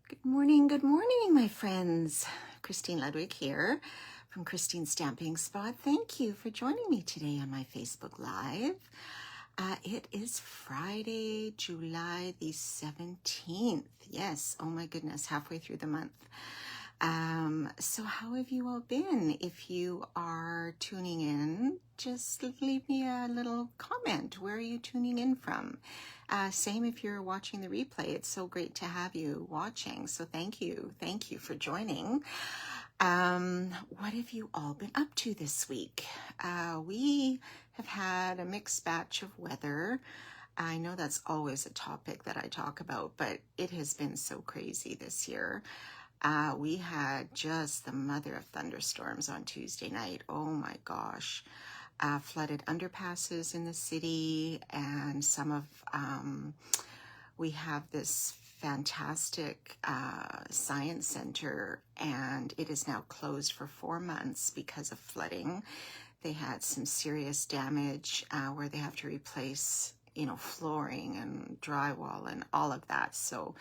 Good morning, my friends. Christine Ludwig here from Christine's Stamping Spot. Thank you for joining me today on my Facebook Live. It is Friday, July the 17th. Yes, oh my goodness, halfway through the month. So how have you all been? If you are tuning in, just leave me a little comment. Where are you tuning in from? Same if you're watching the replay. It's so great to have you watching. So thank you. Thank you for joining. What have you all been up to this week? We have had a mixed batch of weather. I know that's always a topic that I talk about, but it has been so crazy this year. We had just the mother of thunderstorms on Tuesday night. Oh my gosh. Flooded underpasses in the city, and we have this fantastic science center, and it is now closed for 4 months because of flooding. They had some serious damage where they have to replace, flooring and drywall and all of that. So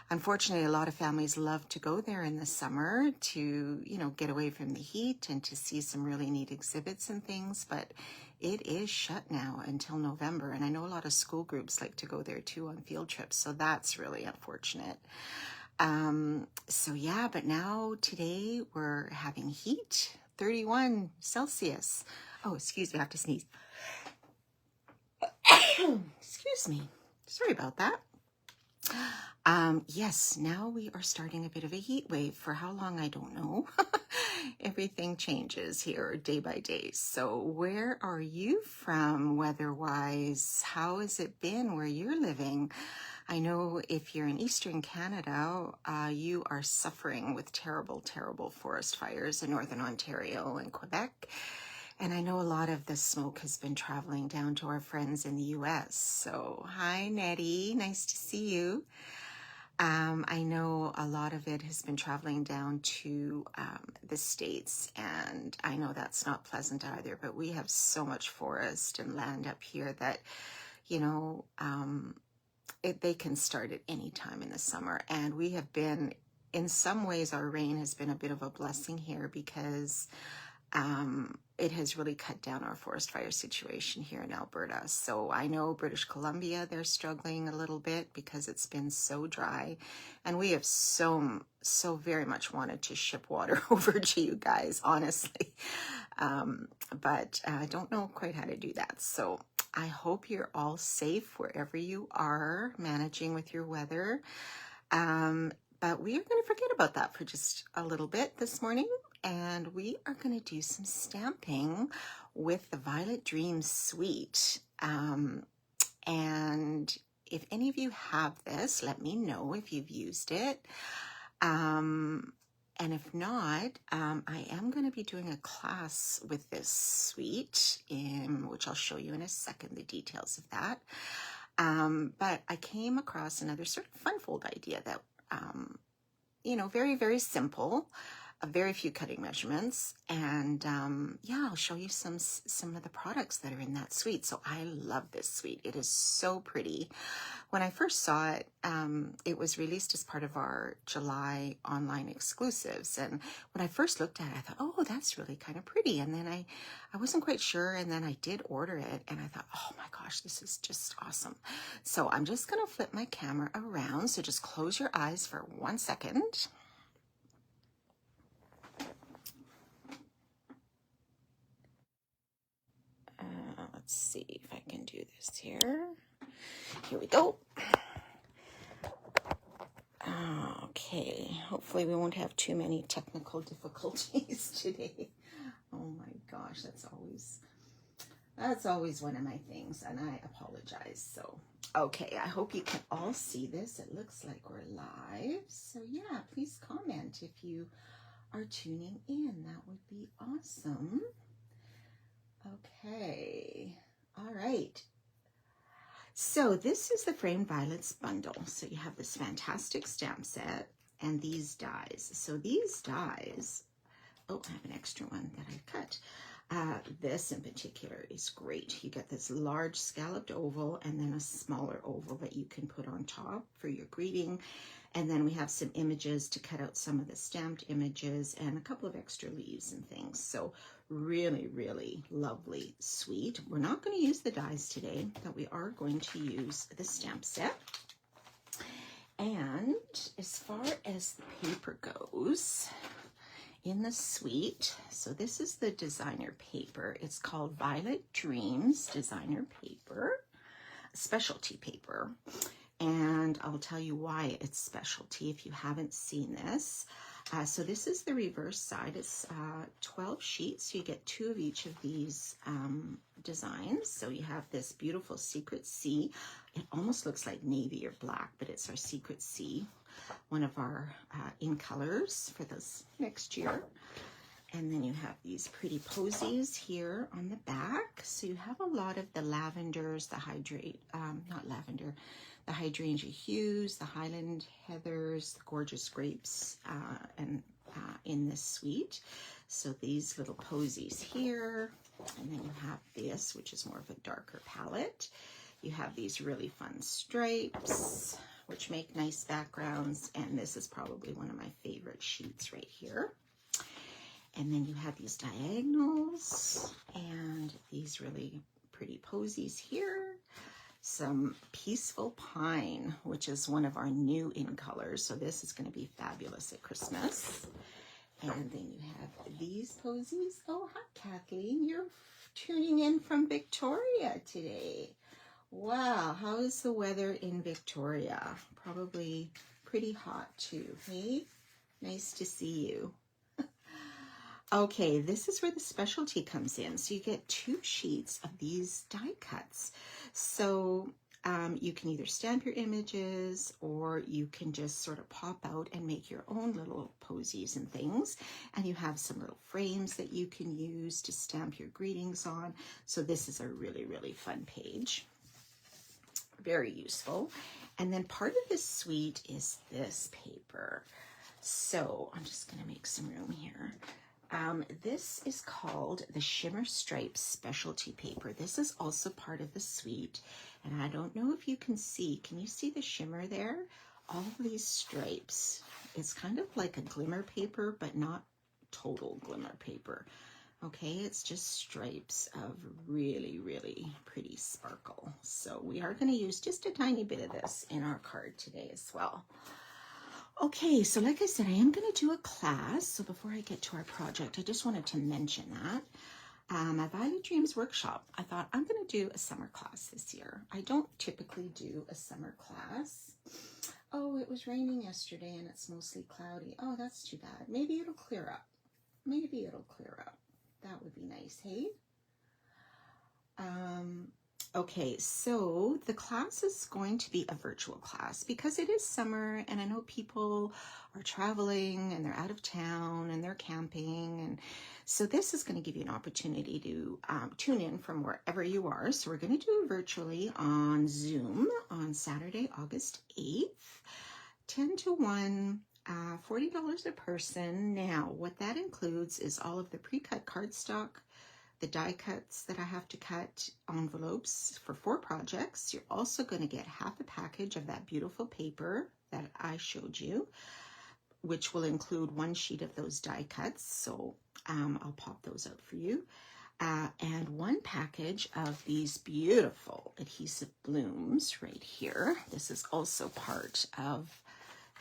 unfortunately, a lot of families love to go there in the summer to, get away from the heat and to see some really neat exhibits and things, but it is shut now until November. And I know a lot of school groups like to go there too on field trips, so that's really unfortunate. So yeah, but now today we're having heat, 31 Celsius. Oh, excuse me, I have to sneeze. Excuse me. Sorry about that. Yes, now we are starting a bit of a heat wave. For how long, I don't know. Everything changes here day by day. So where are you from weather-wise? How has it been where you're living? I know if you're in Eastern Canada, you are suffering with terrible, terrible forest fires in Northern Ontario and Quebec. And I know a lot of the smoke has been traveling down to our friends in the US. So hi, Nettie. Nice to see you. I know a lot of it has been traveling down to the States, and I know that's not pleasant either, but we have so much forest and land up here that, they can start at any time in the summer. And we have been, in some ways, our rain has been a bit of a blessing here because it has really cut down our forest fire situation here in Alberta. So I know British Columbia, they're struggling a little bit because it's been so dry. And we have so very much wanted to ship water over to you guys, honestly. But I don't know quite how to do that. So I hope you're all safe wherever you are managing with your weather. But we are going to forget about that for just a little bit this morning. And we are going to do some stamping with the Violet Dreams Suite. And if any of you have this, let me know if you've used it. And if not, I am going to be doing a class with this suite, which I'll show you in a second, the details of that. But I came across another sort of fun fold idea that, very, very simple. Very few cutting measurements, and I'll show you some of the products that are in that suite. So I love this suite. It is so pretty. When I first saw it, it was released as part of our July online exclusives, and when I first looked at it, I thought, oh, that's really kind of pretty. And then I wasn't quite sure, and then I did order it, and I thought, oh my gosh, this is just awesome. So I'm just gonna flip my camera around, so just close your eyes for 1 second. Let's see if I can do this here. Here we go. Okay, hopefully we won't have too many technical difficulties today. Oh my gosh, that's always one of my things, and I apologize. So, okay, I hope you can all see this. It looks like we're live. So yeah, please comment if you are tuning in. That would be awesome. Okay, all right. So this is the Framed Violets bundle. So you have this fantastic stamp set and these dies. So these dies, oh, I have an extra one that I cut. This in particular is great. You get this large scalloped oval and then a smaller oval that you can put on top for your greeting. And then we have some images to cut out some of the stamped images and a couple of extra leaves and things. So really, really lovely, sweet. We're not going to use the dies today, but we are going to use the stamp set. And as far as the paper goes, in the suite, so this is the designer paper. It's called Violet Dreams designer paper, specialty paper. And I'll tell you why it's specialty if you haven't seen this. So this is the reverse side. It's 12 sheets. So you get 2 of each of these designs. So you have this beautiful Secret Sea. It almost looks like navy or black, but it's our Secret Sea, one of our in colors for this next year. And then you have these pretty posies here on the back. So you have a lot of the lavenders, the the hydrangea hues, the Highland heathers, the gorgeous grapes, in this suite. So these little posies here, and then you have this, which is more of a darker palette. You have these really fun stripes, which make nice backgrounds, and this is probably one of my favorite sheets right here. And then you have these diagonals and these really pretty posies here. Some Peaceful Pine, which is one of our new in colors. So this is going to be fabulous at Christmas. And then you have these posies. Oh, hi, Kathleen. You're tuning in from Victoria today. Wow, how is the weather in Victoria? Probably pretty hot too, hey? Nice to see you. Okay, this is where the specialty comes in. So you get 2 sheets of these die cuts. So you can either stamp your images or you can just sort of pop out and make your own little posies and things. And you have some little frames that you can use to stamp your greetings on. So this is a really, really fun page. Very useful. And then part of this suite is this paper. So I'm just going to make some room here. This is called the Shimmer Stripes Specialty Paper. This is also part of the suite, and I don't know if you can you see the shimmer there? All of these stripes. It's kind of like a glimmer paper, but not total glimmer paper. Okay, it's just stripes of really, really pretty sparkle. So we are going to use just a tiny bit of this in our card today as well. Okay, so like I said, I am going to do a class. So before I get to our project, I just wanted to mention that. My Violet Dreams workshop, I thought I'm going to do a summer class this year. I don't typically do a summer class. Oh, it was raining yesterday and it's mostly cloudy. Oh, that's too bad. Maybe it'll clear up. Maybe it'll clear up. That would be nice, hey? Okay, so the class is going to be a virtual class because it is summer and I know people are traveling and they're out of town and they're camping. And so this is going to give you an opportunity to tune in from wherever you are. So we're going to do it virtually on Zoom on Saturday, August 8th, 10 to 1, $40 a person. Now, what that includes is all of the pre-cut cardstock, the die cuts that I have to cut, envelopes for 4 projects. You're also going to get half a package of that beautiful paper that I showed you, which will include 1 sheet of those die cuts. So I'll pop those out for you. And 1 package of these beautiful adhesive blooms right here. This is also part of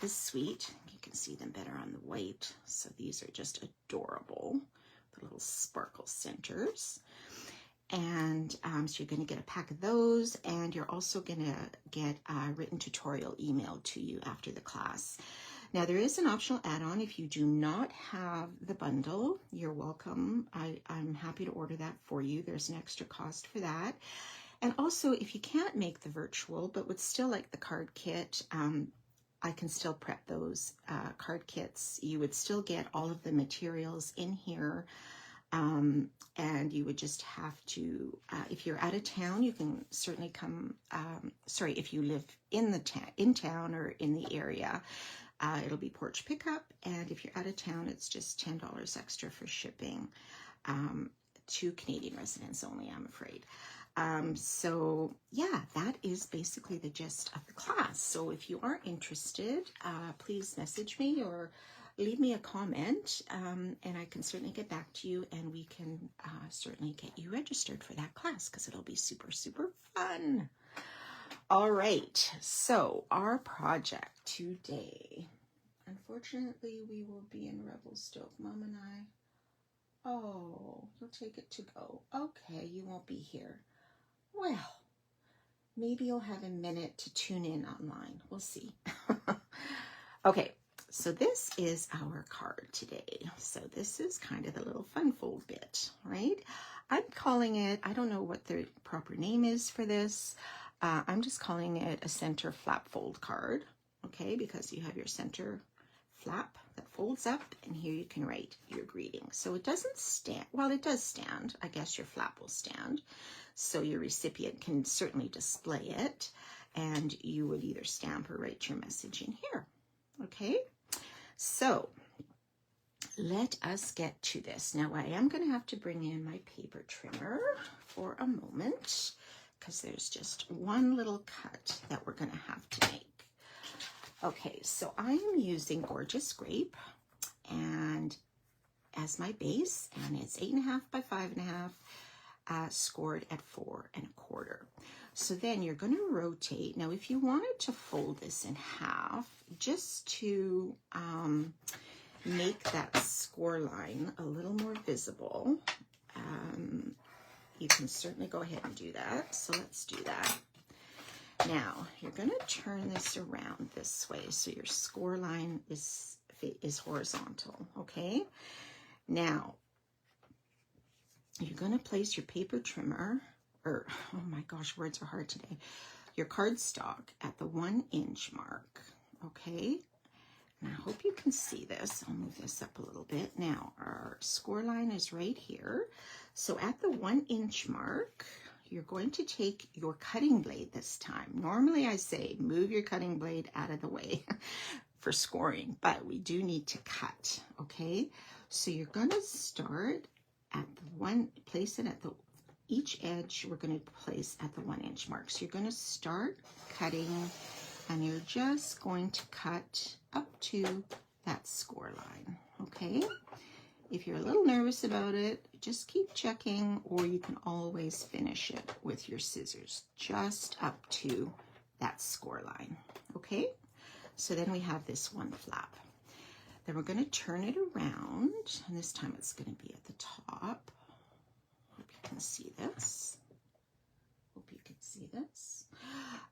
this suite. You can see them better on the white. So these are just adorable. Little sparkle centers. And so you're going to get a pack of those, and you're also going to get a written tutorial emailed to you after the class. Now there is an optional add-on. If you do not have the bundle, you're welcome. I'm happy to order that for you. There's an extra cost for that. And also, if you can't make the virtual but would still like the card kit, I can still prep those card kits. You would still get all of the materials in here, and you would just have to, if you're out of town, you can certainly come, if you live in town or in the area, it'll be porch pickup, and if you're out of town, it's just $10 extra for shipping, to Canadian residents only, I'm afraid. So yeah, that is basically the gist of the class. So if you are interested, please message me or leave me a comment, and I can certainly get back to you, and we can certainly get you registered for that class because it'll be super, super fun. All right, so our project today, unfortunately, we will be in Revelstoke, Mom and I. Oh, you'll take it to go. Okay, you won't be here. Well, maybe you'll have a minute to tune in online. We'll see. Okay, so this is our card today. So this is kind of the little fun fold bit, right? I'm calling it, I don't know what the proper name is for this. I'm just calling it a center flap fold card, okay? Because you have your center flap that folds up, and here you can write your greeting. So it doesn't stand, well, it does stand. I guess your flap will stand. So your recipient can certainly display it, and you would either stamp or write your message in here. Okay, so let us get to this. Now I am going to have to bring in my paper trimmer for a moment because there's just one little cut that we're going to have to make. Okay, so I am using Gorgeous Grape and as my base, and it's 8.5 by 5.5, scored at 4 1/4. So then you're going to rotate. Now, if you wanted to fold this in half, just to make that score line a little more visible, you can certainly go ahead and do that. So let's do that. Now, you're going to turn this around this way so your score line is horizontal, okay? Now, you're going to place your paper trimmer, or, oh my gosh, words are hard today, your cardstock at the 1 inch mark, okay? And I hope you can see this. I'll move this up a little bit. Now, our score line is right here. So at the 1 inch mark, you're going to take your cutting blade this time. Normally I say move your cutting blade out of the way for scoring, but we do need to cut, okay? So you're going to start at the place it at the, each edge we're going to place at the 1 inch mark. So you're going to start cutting, and you're just going to cut up to that score line, okay? If you're a little nervous about it, just keep checking, or you can always finish it with your scissors, just up to that score line, okay? So then we have this one flap. Then we're going to turn it around, and this time it's going to be at the top. Hope you can see this. Hope you can see this.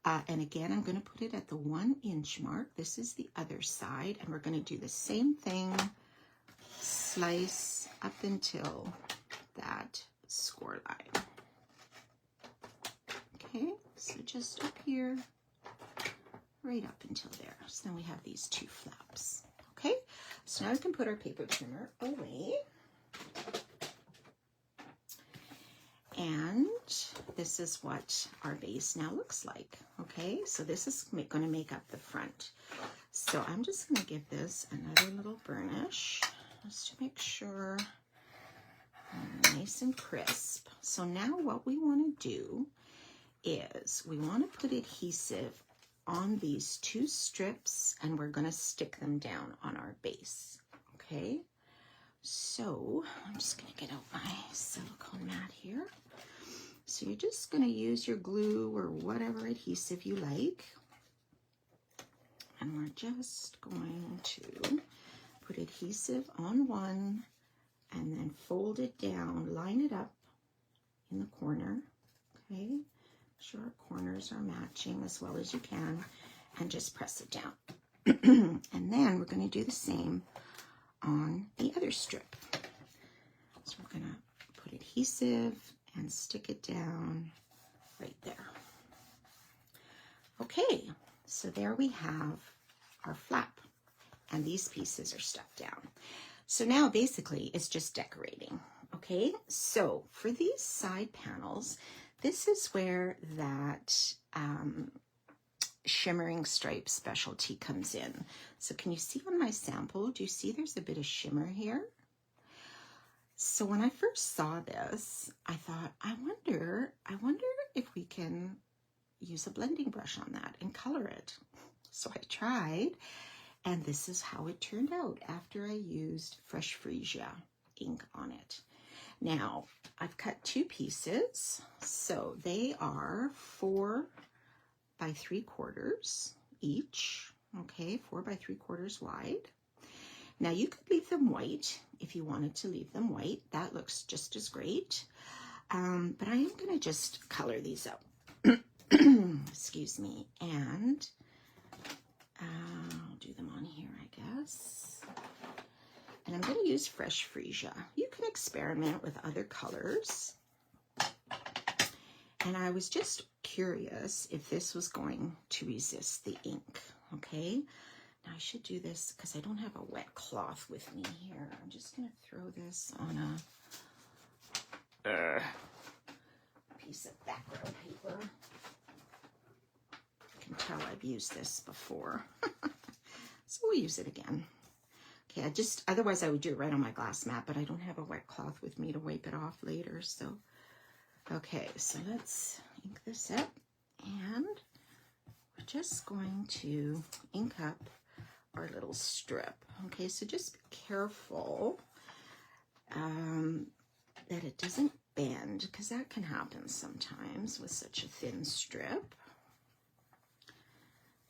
And again, I'm going to put it at the 1 inch mark. This is the other side, and we're going to do the same thing. Slice up until that score line. Okay, so just up here, right up until there. So then we have these two flaps. Okay, so now we can put our paper trimmer away. And this is what our base now looks like. Okay, so this is going to make up the front. So I'm just going to give this another little burnish just to make sure nice and crisp. So now what we want to do is we want to put adhesive on these two strips, and we're going to stick them down on our base. Okay, so I'm just going to get out my silicone mat here. So you're just going to use your glue or whatever adhesive you like, and we're just going to put adhesive on one and then fold it down, line it up in the corner, okay? Make sure our corners are matching as well as you can, and just press it down. And then we're going to do the same on the other strip. So we're going to put adhesive and stick it down right there. Okay, so there we have our flap, and these pieces are stuck down. So now basically it's just decorating, okay? So for these side panels, this is where that shimmering stripe specialty comes in. So can you see on my sample, do you see there's a bit of shimmer here? So when I first saw this, I thought, I wonder if we can use a blending brush on that and color it. So I tried, and this is how it turned out after I used Fresh Freesia ink on it. Now, I've cut 2 pieces, so they are 4 by 3/4 each, okay, 4 by 3/4 wide. Now you could leave them white if you wanted to leave them white. That looks just as great. But I am going to just color these up. Excuse me. And I'll do them on here, I guess. And I'm going to use Fresh Freesia. You can experiment with other colors. And I was just curious if this was going to resist the ink, okay? Now I should do this because I don't have a wet cloth with me here. I'm just going to throw this on a piece of background paper. You can tell I've used this before. So we'll use it again. Okay, otherwise I would do it right on my glass mat, but I don't have a wet cloth with me to wipe it off later, so. Okay, so let's ink this up, and we're just going to ink up our little strip. Okay, so just be careful that it doesn't bend, because that can happen sometimes with such a thin strip.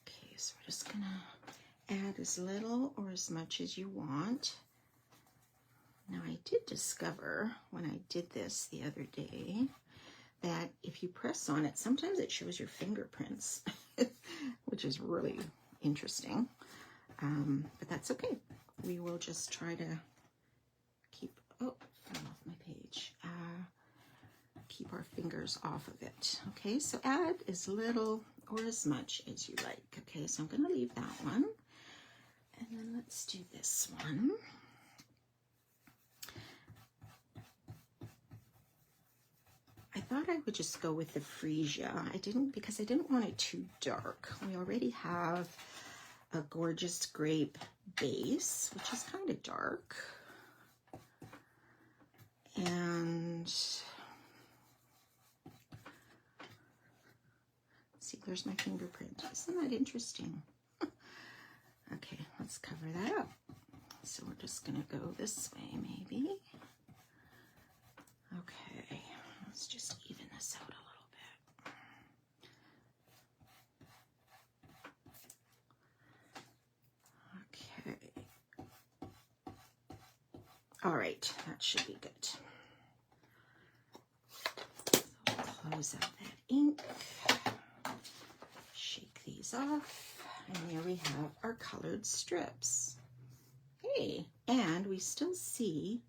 Okay, so we're just gonna add as little or as much as you want. Now I did discover when I did this the other day that if you press on it, sometimes it shows your fingerprints, which is really interesting. But that's okay. We will just try to keep, oh, fell off my page. Keep our fingers off of it. Okay, so add as little or as much as you like. Okay, so I'm going to leave that one. And then let's do this one. I thought I would just go with the Freesia. Because I didn't want it too dark. We already have a gorgeous grape base, which is kind of dark. And see, there's my fingerprint. Isn't that interesting? Okay, let's cover that up. So we're just gonna go this way, maybe. Okay, let's just even this out a little bit. Okay. All right, that should be good. So we'll close out that ink. Shake these off. And there we have our colored strips. Hey, and we still see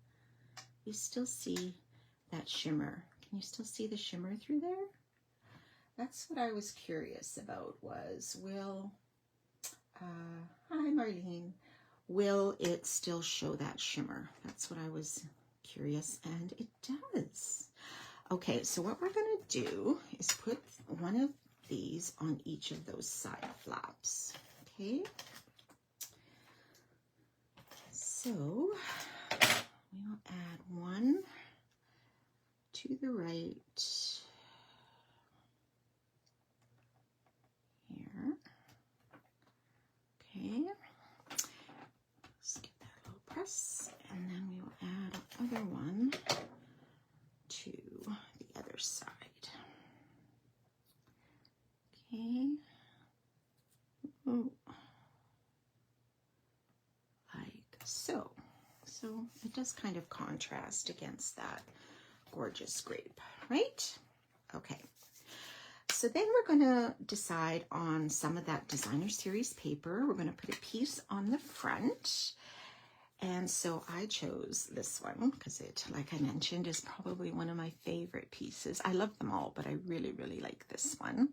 that shimmer. Can you still see the shimmer through there? That's what I was curious about, was hi Marlene, will it still show that shimmer? That's what I was curious, and it does. Okay, so what we're gonna do is put one of these on each of those side flaps. Okay, so we will add one to the right here. Okay, let's give that a little press, and then we will add another one to the other side. Okay. Ooh. Like so. So it does kind of contrast against that gorgeous grape, right? Okay. So then we're going to decide on some of that designer series paper. We're going to put a piece on the front. And so I chose this one because it, like I mentioned, is probably one of my favorite pieces. I love them all, but I really, really like this one.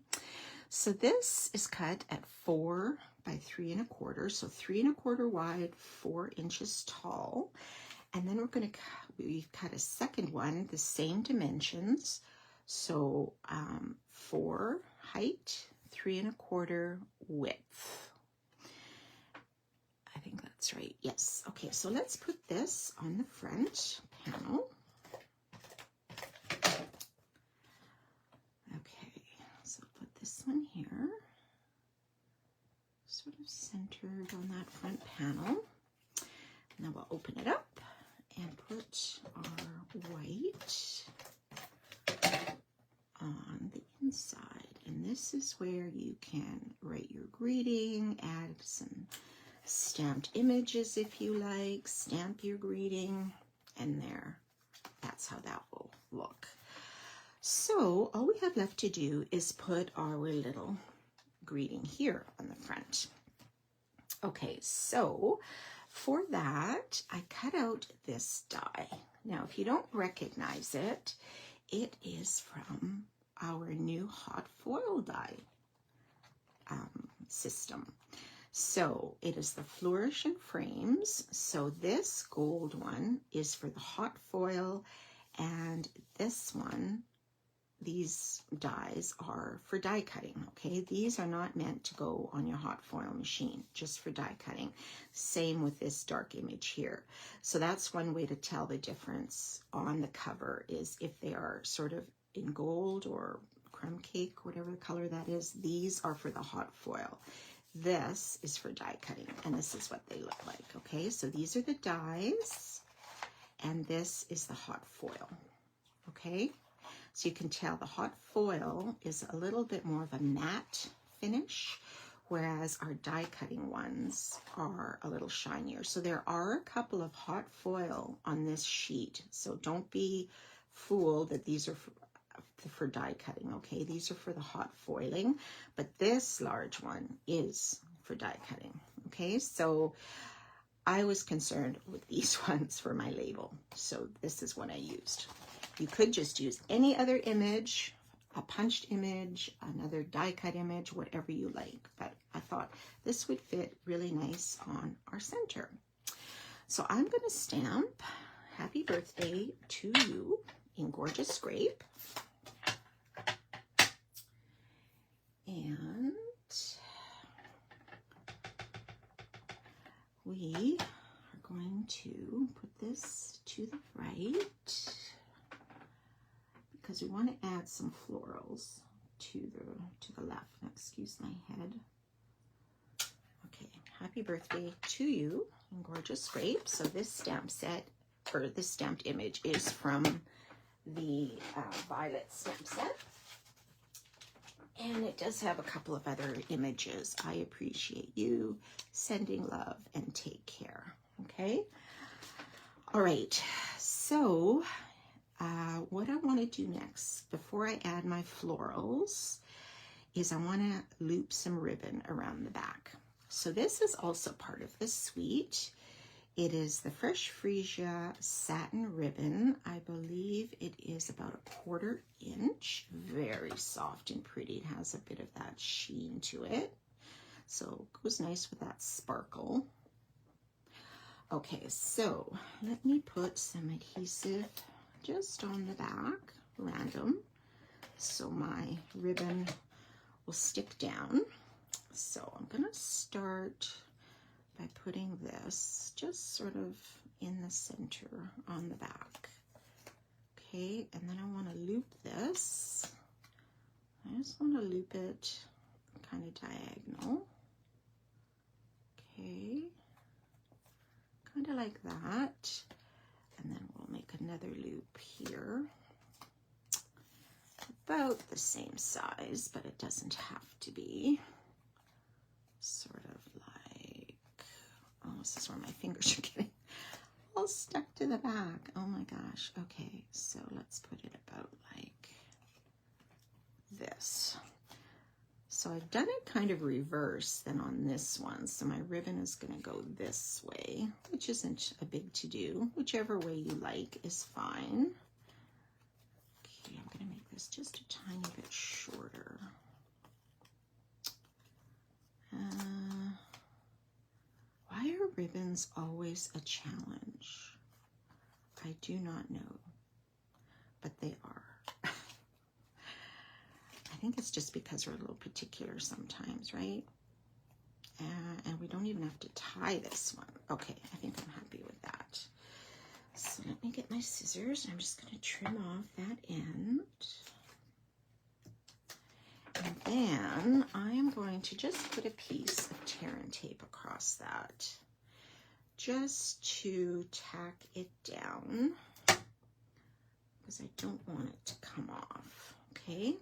So this is cut at 4 by 3 1/4. So 3 1/4 wide, 4 inches tall. And then we've cut a second one, the same dimensions. So 4 height, 3 1/4 width. I think that's right. Yes. Okay, so let's put this on the front panel. Okay, so put this one here, sort of centered on that front panel. Now we'll open it up and put our white on the inside. And this is where you can write your greeting, add some stamped images if you like, stamp your greeting, and there, that's how that will look. So all we have left to do is put our little greeting here on the front. Okay, so for that, I cut out this die. Now, if you don't recognize it, it is from our new hot foil die system. So it is the Flourish and Frames. So this gold one is for the hot foil, and this one, these dies are for die cutting, okay? These are not meant to go on your hot foil machine, just for die cutting. Same with this dark image here. So that's one way to tell the difference on the cover, is if they are sort of in gold or crumb cake, whatever the color that is. These are for the hot foil. This is for die cutting, and this is what they look like, okay? So these are the dies, and this is the hot foil, okay? So you can tell the hot foil is a little bit more of a matte finish, whereas our die cutting ones are a little shinier. So there are a couple of hot foil on this sheet, so don't be fooled that these are for die cutting, okay? These are for the hot foiling, but this large one is for die cutting, okay? So I was concerned with these ones for my label, so this is what I used. You could just use any other image, a punched image, another die cut image, whatever you like, but I thought this would fit really nice on our center. So I'm going to stamp Happy Birthday to You in Gorgeous Scrape. And we are going to put this to the right because we want to add some florals to the left. Now, excuse my head. Okay, Happy Birthday to You in Gorgeous Scrape. So this stamp set, or this stamped image, is from the Violet stamp set. And it does have a couple of other images. I appreciate you, sending love, and take care. Okay? All right. So what I want to do next, before I add my florals, is I want to loop some ribbon around the back. So this is also part of the suite. It is the Fresh Freesia satin ribbon. I believe it is about 1/4 inch. Very soft and pretty. It has a bit of that sheen to it. So it goes nice with that sparkle. Okay, so let me put some adhesive just on the back, random, so my ribbon will stick down. So I'm gonna start by putting this just sort of in the center on the back. Okay, and then I want to loop this. I just want to loop it kind of diagonal. Okay, kind of like that. And then we'll make another loop here. About the same size, but it doesn't have to be. Sort of like, oh, this is where my fingers are getting all stuck to the back. Oh my gosh. Okay, so let's put it about like this. So I've done it kind of reverse than on this one. So my ribbon is going to go this way, which isn't a big to-do. Whichever way you like is fine. Okay, I'm going to make this just a tiny bit shorter. Why are ribbons always a challenge? I do not know, but they are. I think it's just because we're a little particular sometimes, right? And we don't even have to tie this one. Okay, I think I'm happy with that. So let me get my scissors. I'm just going to trim off that end. And then I am going to just put a piece of tear and tape across that, just to tack it down, because I don't want it to come off, okay?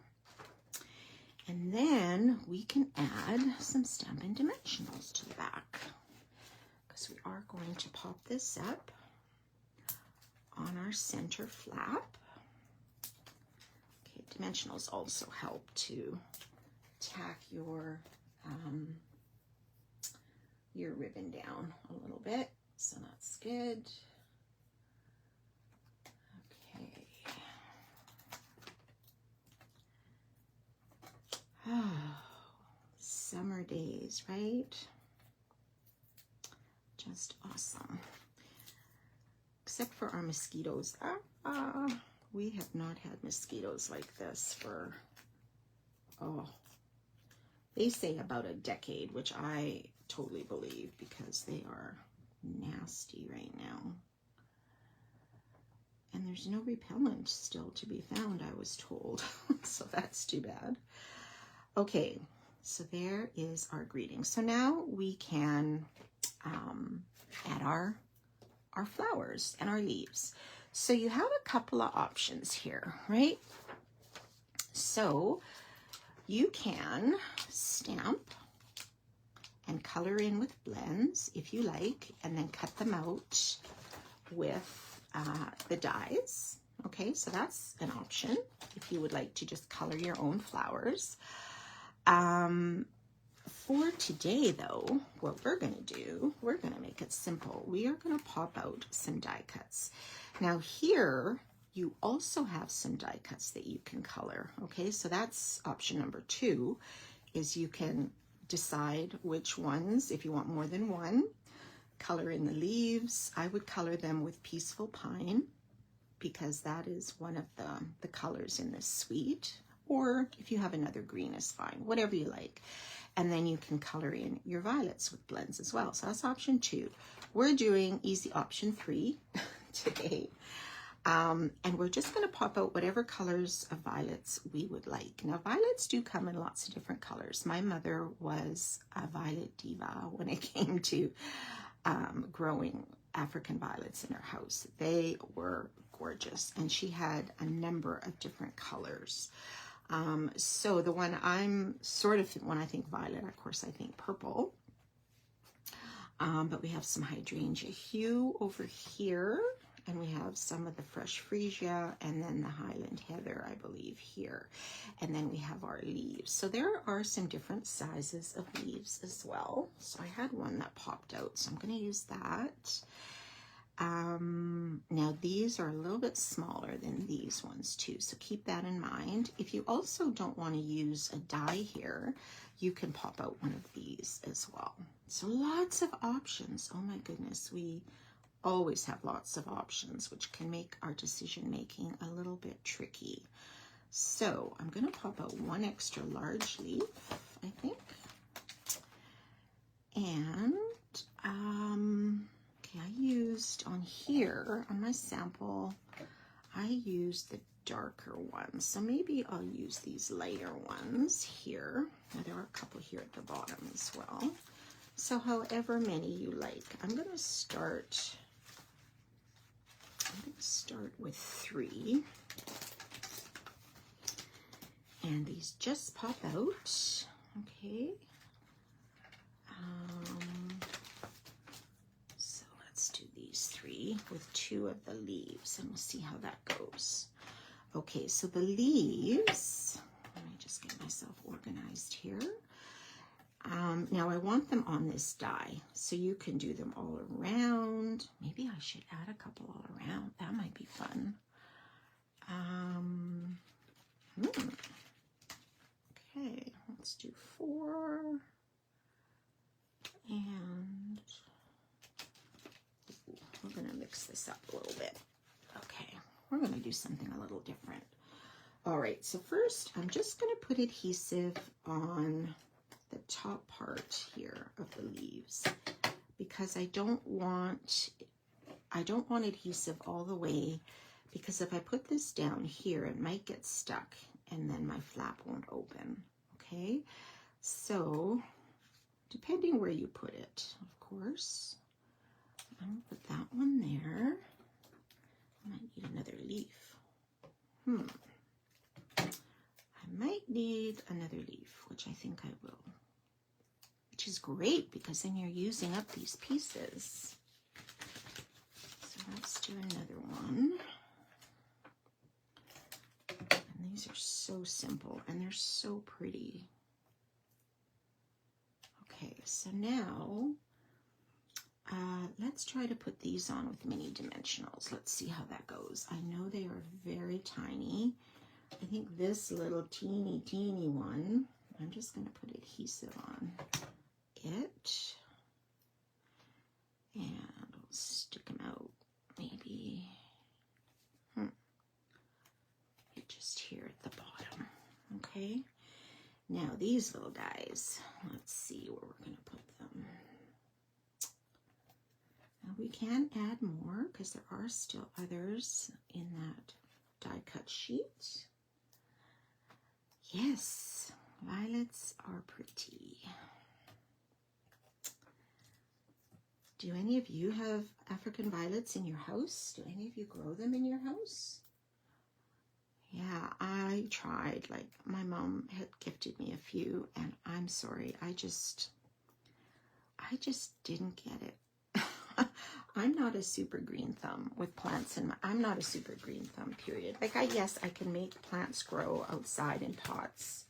And then we can add some Stampin' Dimensionals to the back, because we are going to pop this up on our center flap. Okay, dimensionals also help to tack your ribbon down a little bit, so that's good. Okay. Oh, summer days, right? Just awesome. Except for our mosquitoes. We have not had mosquitoes like this for, oh, they say about a decade, which I totally believe, because they are nasty right now. And there's no repellent still to be found, I was told. So that's too bad. Okay, so there is our greeting. So now we can add our flowers and our leaves. So you have a couple of options here, right? So you can stamp and color in with blends if you like, and then cut them out with the dies. Okay, so that's an option if you would like to just color your own flowers. For today though, what we're going to do, we're going to make it simple. We are going to pop out some die cuts. Now here, you also have some die cuts that you can color. Okay, so that's option number 2, is you can decide which ones, if you want more than one, color in the leaves. I would color them with Peaceful Pine, because that is one of the colors in this suite. Or if you have another green is fine, whatever you like. And then you can color in your violets with blends as well. So that's option 2. We're doing easy option 3 today. And we're just going to pop out whatever colors of violets we would like. Now, violets do come in lots of different colors. My mother was a violet diva when it came to growing African violets in her house. They were gorgeous, and she had a number of different colors. So the one I'm when I think violet, of course, I think purple. But we have some hydrangea hue over here, and we have some of the fresh freesia, and then the Highland heather, I believe, here. And then we have our leaves. So there are some different sizes of leaves as well. So I had one that popped out, so I'm going to use that. Now these are a little bit smaller than these ones too, so keep that in mind. If you also don't want to use a die here, you can pop out one of these as well. So lots of options. Oh my goodness, we always have lots of options, which can make our decision making a little bit tricky. So I'm going to pop out one extra large leaf, I think. And okay, I used on here, on my sample, I used the darker ones. So maybe I'll use these lighter ones here. Now there are a couple here at the bottom as well. So however many you like. I'm going to start with 3. And these just pop out. Okay. So let's do these 3 with 2 of the leaves, and we'll see how that goes. Okay, so the leaves, let me just get myself organized here. Now I want them on this die, so you can do them all around. Maybe I should add a couple all around. That might be fun. Okay, let's do 4. And we're going to mix this up a little bit. Okay, we're going to do something a little different. All right, so first I'm just going to put adhesive on the top part here of the leaves, because I don't want I don't want adhesive all the way, because if I put this down here, it might get stuck and then my flap won't open. Okay, so depending where you put it, of course. I'm gonna put that one there. I might need another leaf. I might need another leaf, which I think I will. Which is great, because then you're using up these pieces. So let's do another one. And these are so simple and they're so pretty. Okay, so now let's try to put these on with mini dimensionals. Let's see how that goes. I know they are very tiny. I think this little teeny one, I'm just going to put adhesive on it. And we'll stick them out maybe just here at the bottom. Okay. Now these little guys, let's see where we're going to put them. Now we can add more because there are still others in that die cut sheet. Yes, violets are pretty. Do any of you have African violets in your house? Do any of you grow them in your house? Yeah, I tried. Like, my mom had gifted me a few, and I'm sorry, I just didn't get it. I'm not a super green thumb with plants in my, I'm not a super green thumb, period. Like, yes, I can make plants grow outside in pots.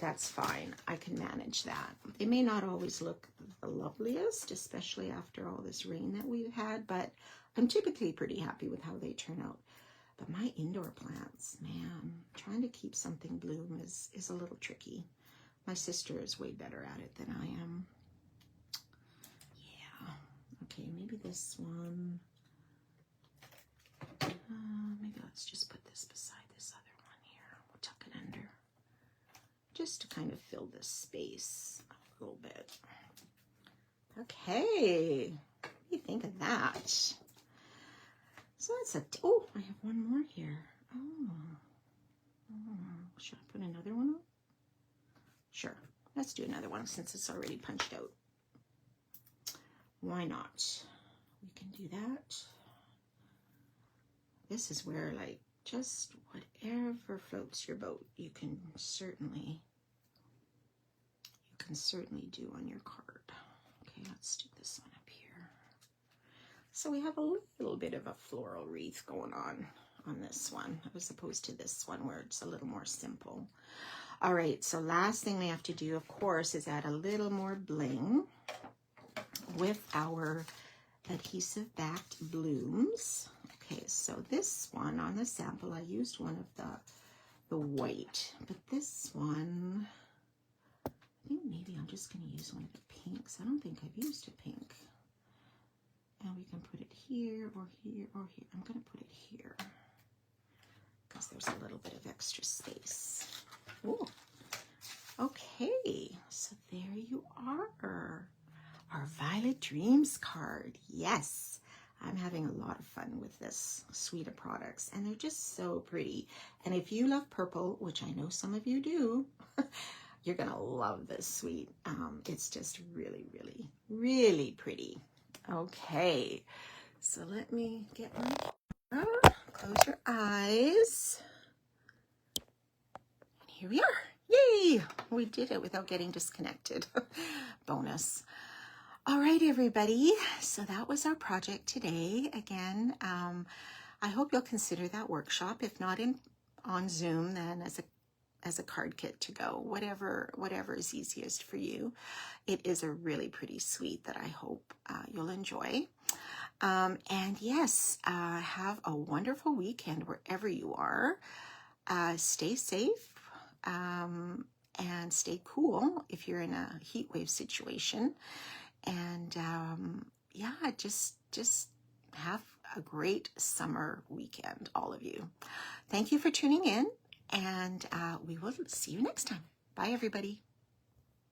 That's fine. I can manage that. They may not always look the loveliest, especially after all this rain that we've had, but I'm typically pretty happy with how they turn out. But my indoor plants, man, trying to keep something bloom is a little tricky. My sister is way better at it than I am. Yeah. Okay, maybe this one. Maybe let's just put this beside this other one here. We'll tuck it under. Just to kind of fill this space a little bit. Okay. What do you think of that? So that's a, oh, I have one more here. Oh. Should I put another one on? Sure. Let's do another one since it's already punched out. Why not? We can do that. This is where, like, just whatever floats your boat, you can certainly do on your card. Okay, let's do this one up here. So we have a little bit of a floral wreath going on this one, as opposed to this one where it's a little more simple. All right, so last thing we have to do, of course, is add a little more bling with our adhesive backed blooms. Okay, so this one on the sample, I used one of the white, but this one, I think maybe I'm just going to use one of the pinks. I don't think I've used a pink. And we can put it here or here or here. I'm going to put it here because there's a little bit of extra space. Ooh. Okay, so there you are. Our Violet Dreams card. Yes, I'm having a lot of fun with this suite of products, and they're just so pretty. And if you love purple, which I know some of you do, you're gonna love this suite. It's just really, really, really pretty. Okay, so let me get my camera. Close your eyes. And here we are. Yay! We did it without getting disconnected. Bonus. All right, everybody. So that was our project today. Again, I hope you'll consider that workshop. If not on Zoom, then as a card kit to go. Whatever is easiest for you. It is a really pretty suite that I hope you'll enjoy. And yes, have a wonderful weekend wherever you are. Stay safe. And stay cool if you're in a heat wave situation. And yeah, just have a great summer weekend, all of you. Thank you for tuning in, and we will see you next time. Bye, everybody.